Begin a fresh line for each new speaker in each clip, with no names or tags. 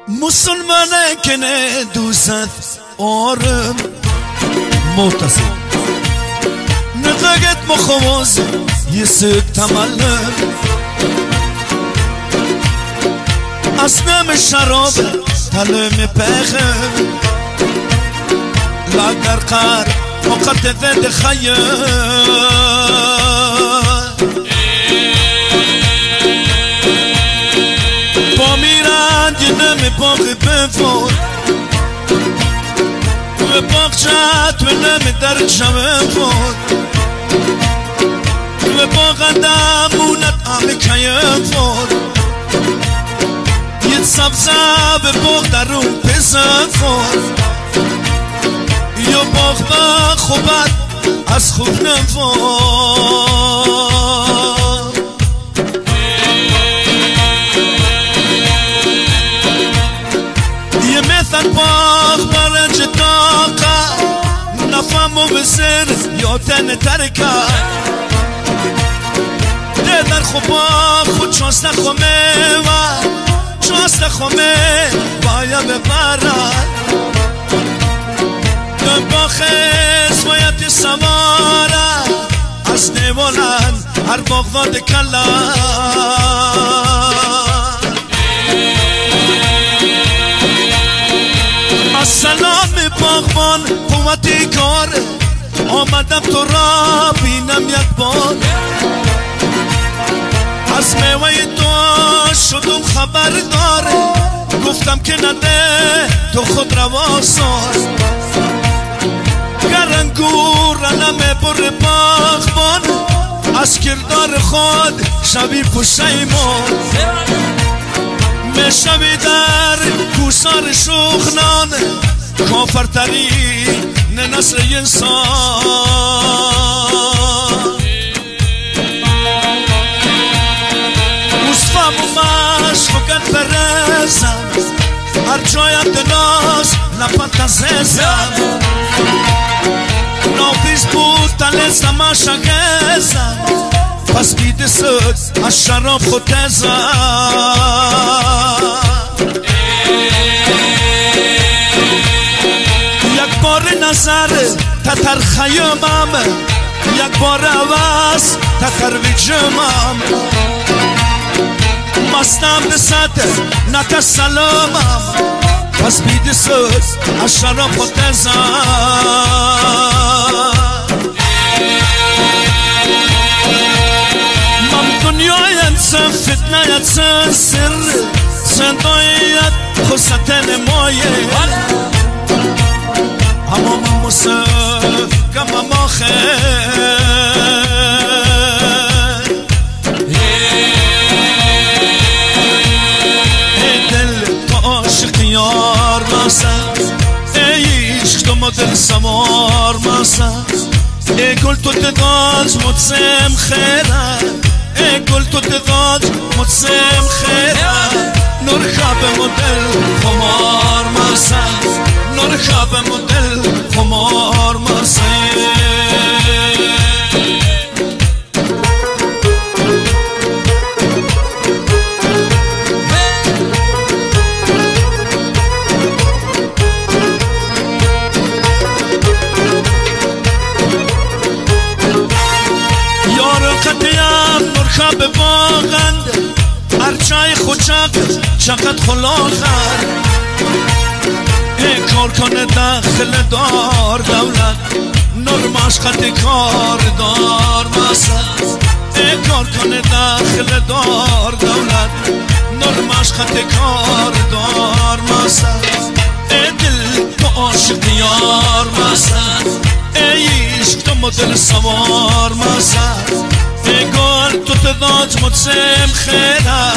مسلمانه که نه دوست آرم معتصم نقاقت مخواز یسک تملم اسنم شراب تلم پخم لگر قر وقت ود خیر با میرند ینم باغ بفور و باغچت و نم در شمه فور و باغ دمونت آمکه فور یه سبزه به باغ درون پسر فور یا باغ با خوبت از خوب نفور یه مثل باغ برنج داقه نفهم و بسر یا تن ترکه ده در خوبا خود چانس نخومه و چانس نخومه باید ببرد ده باخز باید سواره از نیوالن هر باغواد کلا السلام باغبان قوتی کار آمدم تو را بینم یک بار از میوه تو شدم خبردار گفتم که نده تو خود روا ساز گر انگور رنم بر باغبان از کردار خود شوی پشیمان میشوی در کوسار شوخنان کافرترین نسل انسان مصفم و مشفقت برزم هر جایم دناز نپنتززم نافیز بود تلزم شگزم پس بیده سد از شراب خود تزم یک بار نظر تتر خیامم یک بار عوض تتر ویجمم مستم دسته نتر سلامم پس بیده سد از شراب خود تزم دنیایت سن فتنایت سن سر زندایت خستن مایه اما من مصف کم ما خیر ای دل تو عاشق یار مسن ای عشق تو مدل سوار مسن ای گل تو تداز متصم خیره ای گل تو تداز متصم خیره نور خواب مدل خمار مسن نور خواب مدل خمار مسن خواب باغند هرچای خوچک چقدر خلاخر ای کار کنه داخل دار دولت نرماش خط کار دار مسد ای کار کنه داخل دار دولت نرماش خط کار دار مسد ای دل تو عاشق یار مسد ای عشق تو مدل سوار مسد ای گل تو تداج متصم خیره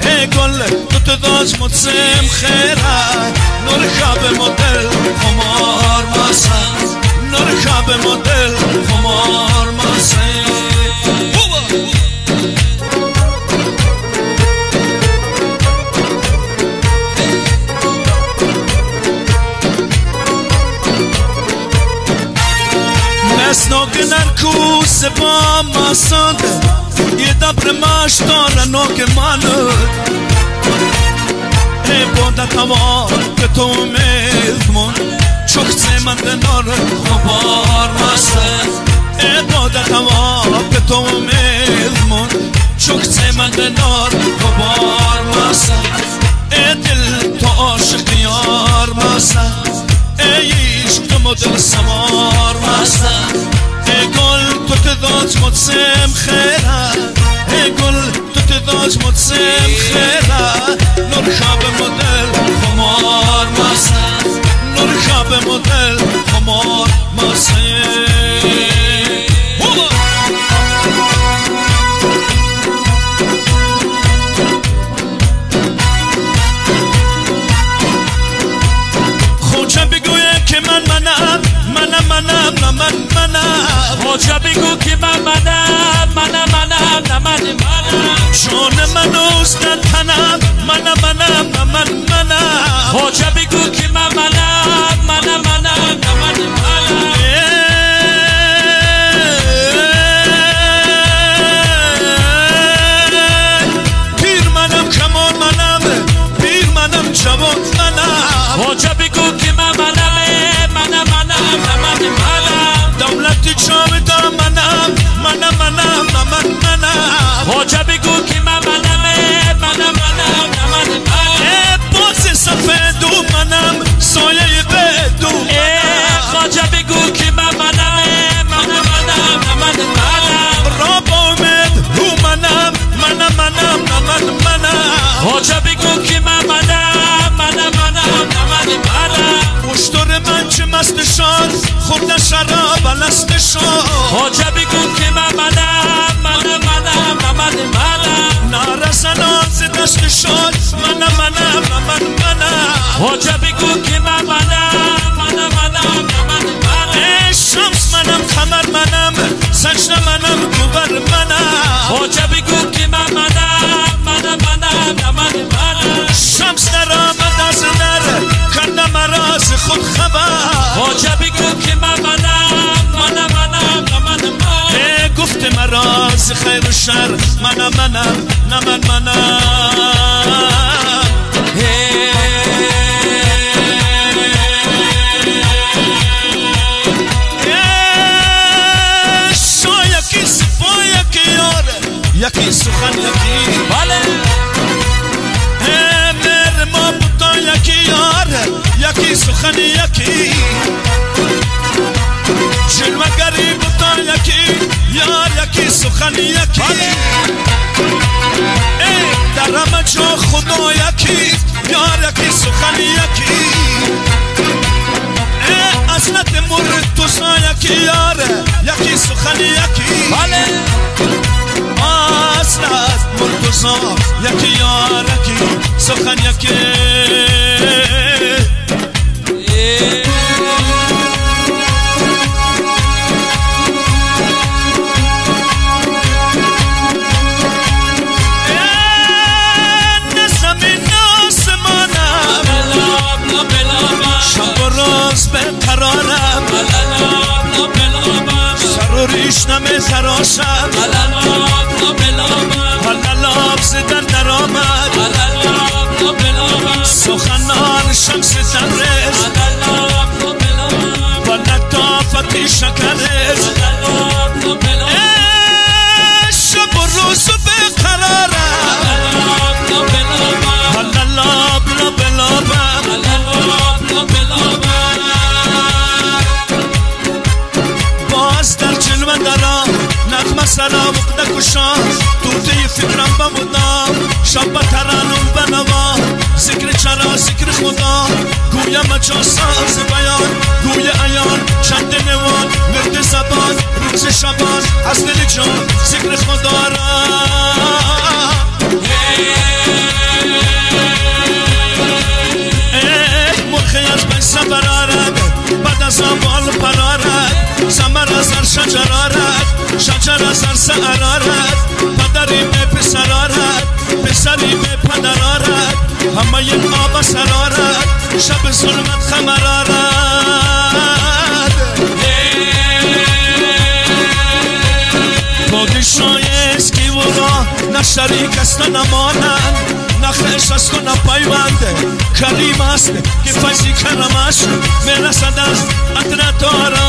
ای گل تو تداج متصم خیره نور خواب مدل خمار مسد نور خواب مدل خمار مسد نسناک نرکوس با مسند یه دبر ماش داره نوک منو ای بوده هوا که تو میزمون چوکسه من دنار خبار مسته عبادت هوا که تو میزمون چوکسه من دنار خبار مسته دل تو عاشق یار مسته ای عشق تو مدل سوار مسته ای گل تو تداج مدسم خیره ای گل تو تداج مدسم خیره نور خواب مدل خمار مسته نور خواب مدل خمار مسته
خوجا بگو که منم
جان من استاد تنم منم
خوجا بگو که منم
پیر منم کمان منم پیر منم جوان منم
خوجا بگو که منم
دولتی جاودان منم
خوجا بگو که منم
باز سفید و منم سایه بدو
خوجا بگو که منم
را با امید رو منم
خوجا بگو که
اشتر من چه مست شاد خورده شراب الست شاد
خوجا بگو که منم
نرسن آز دست شاد منم
خوجا بگو که
شمس منم خمر منم سجده منم گوبر منم
خوجا بگو که
شمس در آمد از در کنده مراز خود خبر
خوجا بگو که
گفت مراز خیر و شر منم یکی سخن یکی
بله
مر ما بودن یکی یار یکی سخن یکی جلوگری بودن یکی یار یکی سخن یکی در همه جا خدا یکی یار یکی سخن یکی اصلت مرتضا یکی یار یکی سخن یکی
بله
اصلت مرتضا یکی یار یکی سخن یکی ریش نمی تراشم حلالاب زدن در آمد سخنان شمس تبرز و لطافتی شکرز شب و روز به قرارم حلالاب لابلابم باز در جلوه درام نغمه سلام اقده کشان توته فکرم بمودم شب ترانم بنوا ذکر چرا ذکر خدا گویم جا ساز بیان گوی ایان چند نوان مرد زبان روز شبان از دل جان ذکر خدا را مرخی از بیسه برارد بعد از آبال پرارد زمر از هر شجر آرد شجر از هر سعر آرد پدری به پسر آرد پسری به پدر آرد همه این آب سر آرد شب ظلمت خمر آرد پادشاه اسکی و را نه شریک است نمانند نخش از تو نپیونده کریم است که فیضی کرمش میرسد از عطر دارد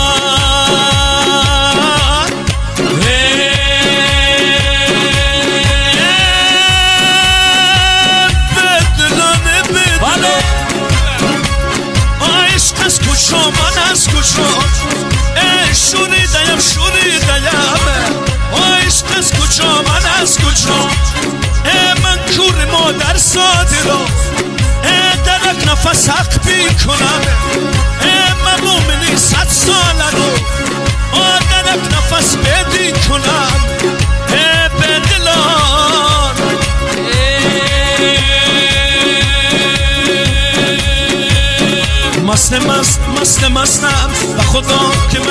بدلانه بدلانه عشق از کجا من از کجا شوریدیم عشق از کجا من از کجا من کور مادر ساده را درک نفس حق بیکنم من مومنی 100 ساله رو درک نفس بدی کنم به دلان مستم و خدا که من